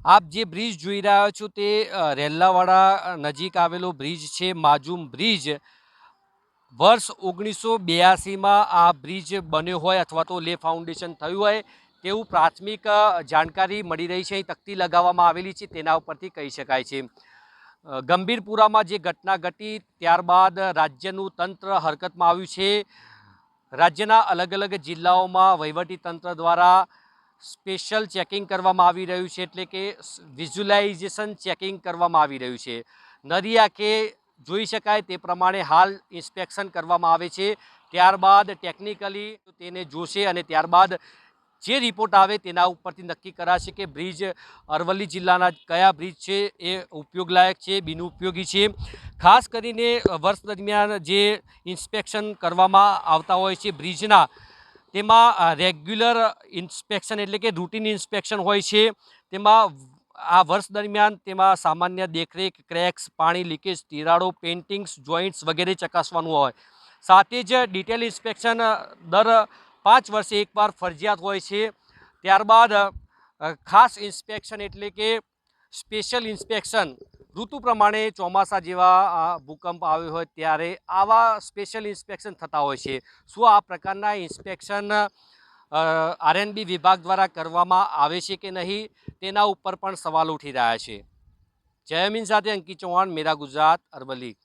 આપ જે બ્રિજ જોઈ રહ્યા છો તે રેલ્લાવાડા નજીક આવેલો બ્રિજ છે, માજુમ બ્રિજ। વર્ષ 1982માં આ બ્રિજ બન્યો હોય અથવા તો લે ફાઉન્ડેશન થયું હોય તેવું પ્રાથમિક જાણકારી મળી રહી છે। તકતી લગાવવામાં આવેલી છે, તેના ઉપરથી કહી શકાય છે। ગંભીરપુરામાં જે ઘટના ઘટી ત્યારબાદ રાજ્યનું તંત્ર હરકતમાં આવ્યું છે। રાજ્યના અલગ અલગ જિલ્લાઓમાં વહીવટી તંત્ર દ્વારા સ્પેશિયલ ચેકિંગ કરવામાં આવી રહ્યું છે, એટલે કે વિઝ્યુલાઇઝેશન ચેકિંગ કરવામાં આવી રહ્યું છે। નરી આંખે જોઈ શકાય તે પ્રમાણે હાલ ઇન્સ્પેક્શન કરવામાં આવે છે, ત્યારબાદ ટેકનિકલી તેને જોશે અને ત્યારબાદ જે રિપોર્ટ આવે તેના ઉપરથી નક્કી કરાશે કે બ્રિજ અરવલ્લી જિલ્લાના કયા બ્રિજ છે એ ઉપયોગલાયક છે, બિનઉપયોગી છે। ખાસ કરીને વર્ષ દરમિયાન જે ઇન્સ્પેક્શન કરવામાં આવતા હોય છે બ્રિજના, તેમાં રેગ્યુલર ઇન્સ્પેક્શન એટલે કે રૂટીન ઇન્સ્પેક્શન હોય છે। તેમાં આ વર્ષ દરમિયાન તેમાં સામાન્ય દેખરેખ, ક્રેક્સ, પાણી લીકેજ, તિરાડો, પેઇન્ટિંગ્સ, જોઈન્ટ્સ વગેરે ચકાસવાનું હોય। સાથે જ ડિટેલ ઇન્સ્પેક્શન દર 5 વર્ષે એકવાર ફરજિયાત હોય છે। ત્યારબાદ ખાસ ઇન્સ્પેક્શન એટલે કે સ્પેશિયલ ઇન્સ્પેક્શન ઋતુ પ્રમાણે ચોમાસા જેવા ભૂકંપ આવ્યો હોય ત્યારે આવા સ્પેશિયલ ઇન્સ્પેક્શન થતા હોય છે। શું આ પ્રકારના ઇન્સ્પેક્શન આરએનબી વિભાગ દ્વારા કરવામાં આવે છે કે નહીં, તેના ઉપર પણ સવાલ ઉઠી રહ્યા છે। જય હિન્દ સાથે અંકિત ચૌહાણ, મેરા ગુજરાત, અરવલ્લી।